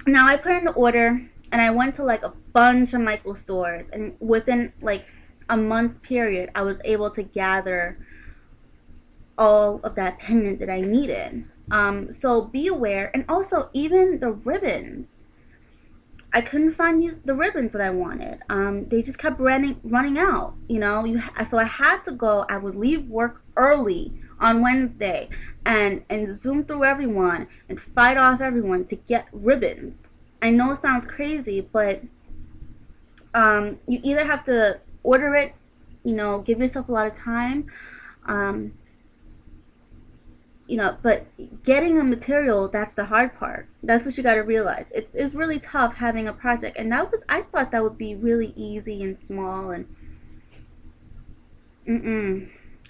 Now I put in the order and I went to like a bunch of Michael stores, and within like a month's period I was able to gather all of that pendant that I needed. So be aware, and also even the ribbons. I couldn't find the ribbons that I wanted. They just kept running out. So I had to go. I would leave work early on Wednesday and zoom through everyone and fight off everyone to get ribbons. I know it sounds crazy, but you either have to order it, give yourself a lot of time, um, but getting the material, that's the hard part. That's what you got to realize. It's really tough having a project, and I thought that would be really easy and small, and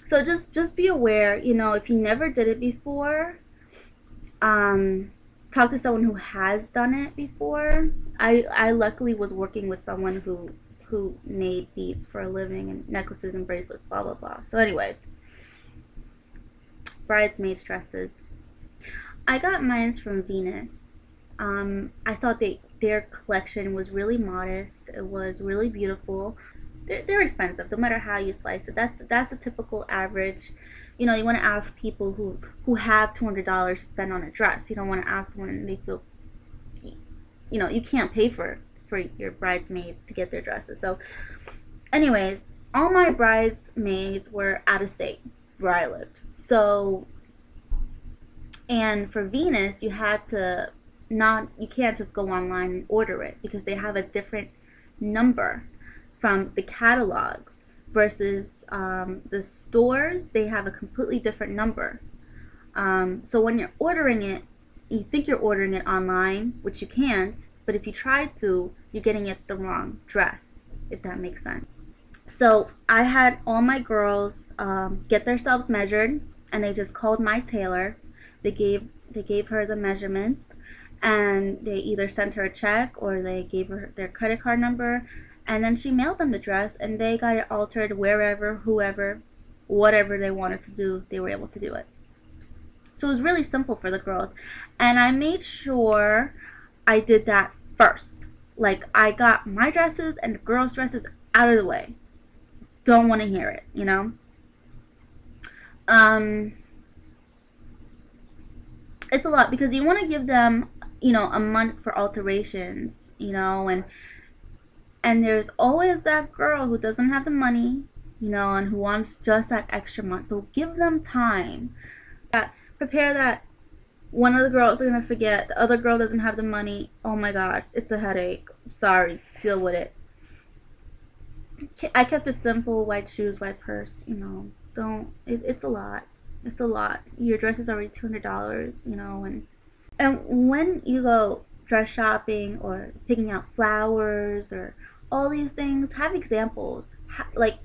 so just be aware. If you never did it before, talk to someone who has done it before. I luckily was working with someone who made beads for a living, and necklaces and bracelets, blah blah blah. So anyways, bridesmaids dresses. I got mine from Venus. I thought their collection was really modest. It was really beautiful. They're expensive, no matter how you slice it. That's the typical average. You want to ask people who have $200 to spend on a dress. You don't want to ask someone and they feel, you can't pay for your bridesmaids to get their dresses. So, anyways, all my bridesmaids were out of state where I lived. So, and for Venus, you can't just go online and order it, because they have a different number from the catalogs versus the stores. They have a completely different number. So when you're ordering it, you think you're ordering it online, which you can't, but if you try to, you're getting it the wrong dress, if that makes sense. So I had all my girls get themselves measured, and they just called my tailor. They gave her the measurements, and they either sent her a check or they gave her their credit card number, and then she mailed them the dress, and they got it altered wherever, whoever, whatever they wanted to do, they were able to do it. So it was really simple for the girls, and I made sure I did that first. Like, I got my dresses and the girls' dresses out of the way. Don't want to hear it, It's a lot, because you want to give them, a month for alterations, and there's always that girl who doesn't have the money, and who wants just that extra month. So give them time. Prepare that one of the girls are going to forget, the other girl doesn't have the money. Oh my gosh, it's a headache. Sorry, deal with it. I kept it simple: white shoes, white purse. It's a lot. It's a lot. Your dress is already $200, and when you go dress shopping or picking out flowers or all these things, have examples. Like,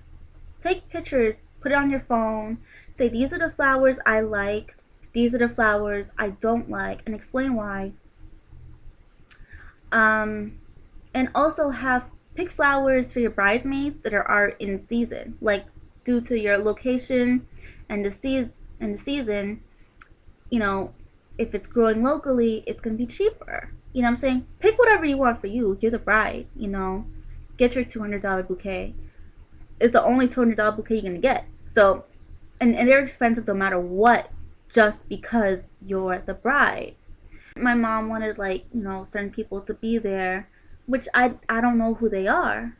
take pictures, put it on your phone, say these are the flowers I like, these are the flowers I don't like, and explain why. And also pick flowers for your bridesmaids that are in season, like, due to your location and the season, if it's growing locally, it's going to be cheaper. You know what I'm saying? Pick whatever you want for you. You're the bride, Get your $200 bouquet. It's the only $200 bouquet you're going to get. So, and they're expensive no matter what, just because you're the bride. My mom wanted, like, certain people to be there, which I don't know who they are,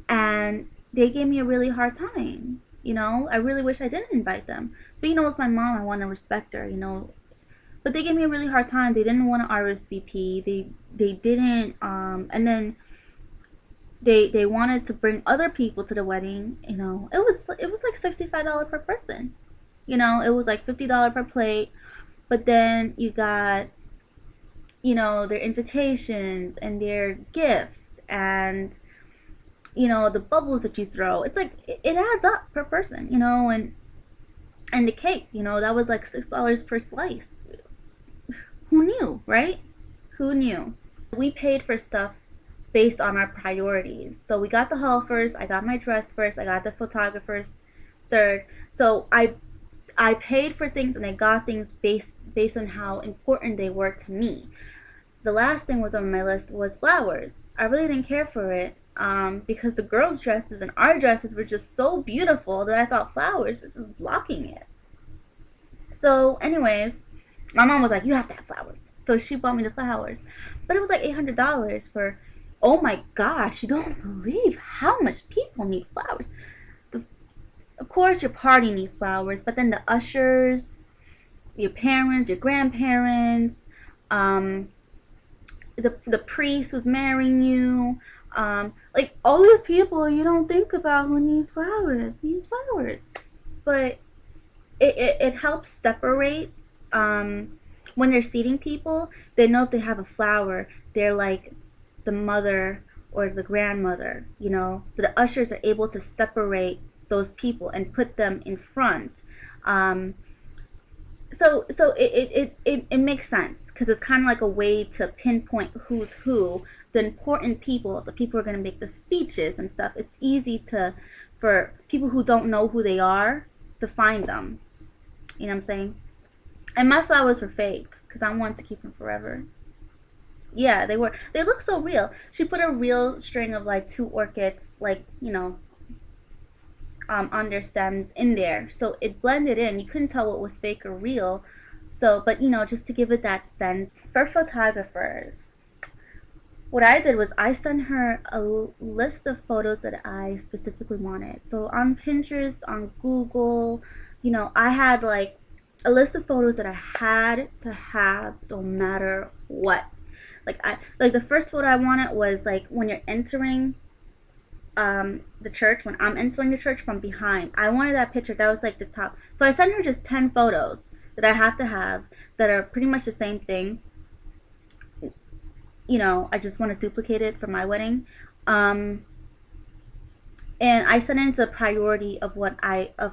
and they gave me a really hard time. I really wish I didn't invite them. But it's my mom. I want to respect her, But they gave me a really hard time. They didn't want to RSVP. They didn't. And then they wanted to bring other people to the wedding. It was like $65 per person. It was like $50 per plate. But then you got, their invitations and their gifts and the bubbles that you throw. It's like, it adds up per person, and the cake, that was like $6 per slice. Who knew, right? Who knew? We paid for stuff based on our priorities. So we got the hall first, I got my dress first, I got the photographers third. So I paid for things, and I got things based on how important they were to me. the last thing was on my list was flowers. I really didn't care for it because the girls' dresses and our dresses were just so beautiful that I thought flowers was just blocking it. So, anyways, my mom was like, "You have to have flowers." So she bought me the flowers, but it was like $800 for. Oh my gosh, you don't believe how much people need flowers. The, of course, your party needs flowers, but then the ushers, your parents, your grandparents, um, the priest who's marrying you, like all those people you don't think about who needs flowers, but it helps separate when they're seating people. They know if they have a flower, they're like the mother or the grandmother, you know. So the ushers are able to separate those people and put them in front. So it makes sense because it's kind of like a way to pinpoint who's who, the important people, the people who are going to make the speeches and stuff. It's easy to for people who don't know who they are to find them. You know what I'm saying? And my flowers were fake because I wanted to keep them forever. Yeah, they were. They look so real. She put a real string of like 2 orchids, like, you know, on their stems in there, so it blended in. You couldn't tell what was fake or real. So, but you know, just to give it that sense. For photographers, what I did was I sent her a list of photos that I specifically wanted. So on Pinterest, on Google, you know, I had like a list of photos that I had to have no matter what. Like the first photo I wanted was like when you're entering the church, when I'm entering the church from behind. I wanted that picture. That was like the top. So I sent her just 10 photos that I have to have that are pretty much the same thing. You know, I just want to duplicate it for my wedding. And I set it into priority of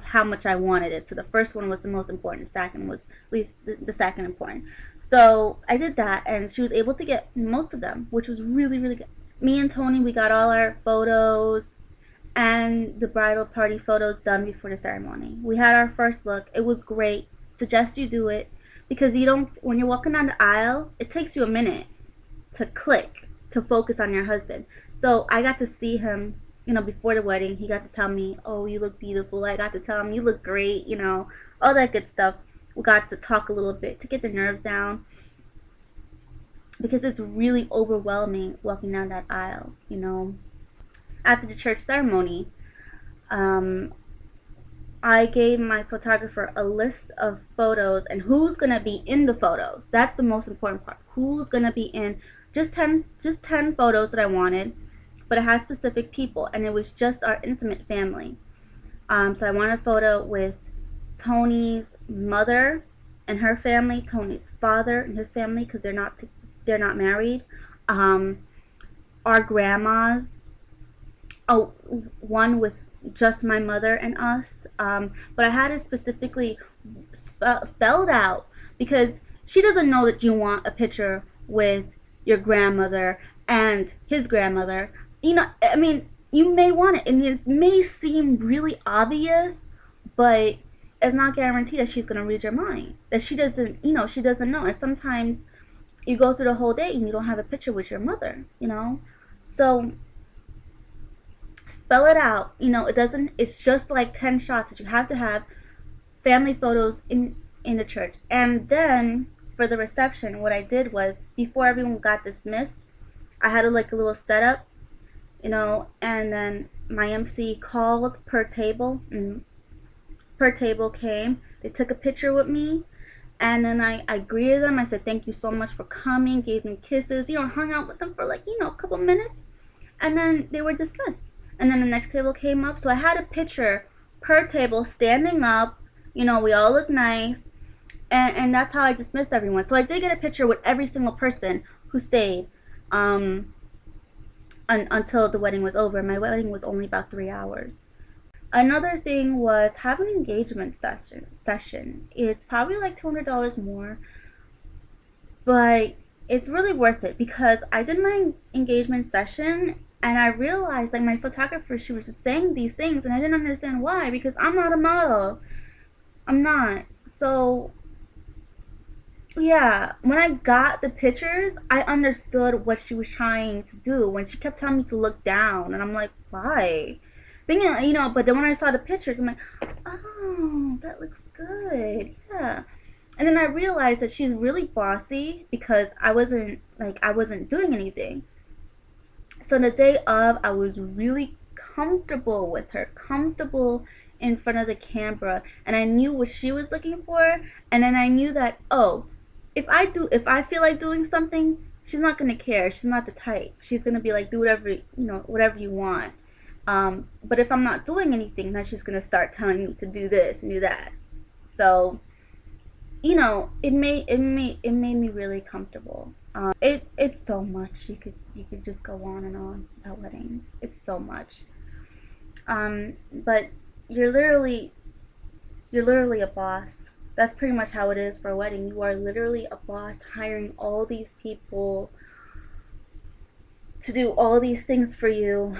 how much I wanted it. So the first one was the most important. The second was at least the second important. So I did that, and she was able to get most of them, which was really, really good. Me and Tony, we got all our photos and the bridal party photos done before the ceremony. We had our first look. It was great. Suggest you do it because you don't, when you're walking down the aisle, it takes you a minute to click, to focus on your husband. So I got to see him, you know, before the wedding. He got to tell me, "Oh, you look beautiful." I got to tell him, "You look great," you know, all that good stuff. We got to talk a little bit to get the nerves down because it's really overwhelming walking down that aisle, you know. After the church ceremony, I gave my photographer a list of photos and who's gonna be in the photos. That's the most important part. Who's gonna be in just 10 photos that I wanted, but it has specific people, and it was just our intimate family. So I wanted a photo with Tony's mother and her family, Tony's father and his family, because they're not married. Our grandmas. Oh, one with just my mother and us. But I had it specifically spelled out because she doesn't know that you want a picture with your grandmother and his grandmother. You know, I mean, you may want it, and it may seem really obvious, but it's not guaranteed that she's gonna read your mind. That she doesn't, you know, she doesn't know. And sometimes you go through the whole day and you don't have a picture with your mother, you know. So spell it out. You know, it's just like 10 shots that you have to have family photos in the church. And then for the reception, what I did was before everyone got dismissed, I had like a little setup, you know, and then my MC called per table, and per table came. They took a picture with me, and then I greeted them. I said, "Thank you so much for coming," gave them kisses, you know, hung out with them for like, you know, a couple minutes, and then they were dismissed. And then the next table came up, so I had a picture per table standing up, you know, we all looked nice, and that's how I dismissed everyone. So I did get a picture with every single person who stayed until the wedding was over. My wedding was only about 3 hours. Another thing was have an engagement session. It's probably like $200 more, but it's really worth it because I did my engagement session and I realized, like, my photographer, she was just saying these things and I didn't understand why, because I'm not a model. I'm not. So Yeah, when I got the pictures, I understood what she was trying to do when she kept telling me to look down, and I'm like, why? Thinking, but then when I saw the pictures, I'm like, oh, that looks good. Yeah. And then I realized that she's really bossy because I wasn't doing anything. So the day of, I was really comfortable with her, comfortable in front of the camera, and I knew what she was looking for, and then I knew that, oh, if I feel like doing something, she's not gonna care. She's not the type. She's gonna be like, do whatever you want. But if I'm not doing anything, then she's gonna start telling me to do this and do that. So it made me really comfortable. It's so much. You could just go on and on about weddings. It's so much. But you're literally you're literally a boss. That's pretty much how it is for a wedding. You are literally a boss hiring all these people to do all these things for you.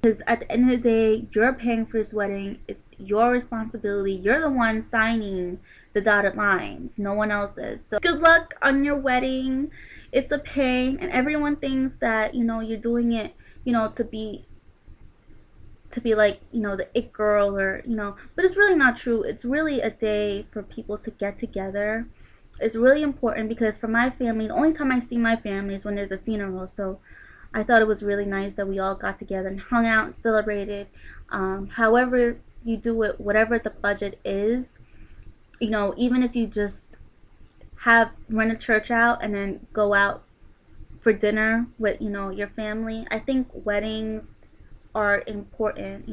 Because at the end of the day, you're paying for this wedding. It's your responsibility. You're the one signing the dotted lines. No one else is. So good luck on your wedding. It's a pain, and everyone thinks that you're doing it, to be like the it girl, or but it's really not true. It's really a day for people to get together. It's really important because for my family, the only time I see my family is when there's a funeral. So I thought it was really nice that we all got together and hung out and celebrated. However you do it, whatever the budget is, even if you just have rent a church out and then go out for dinner with your family. I think weddings are important.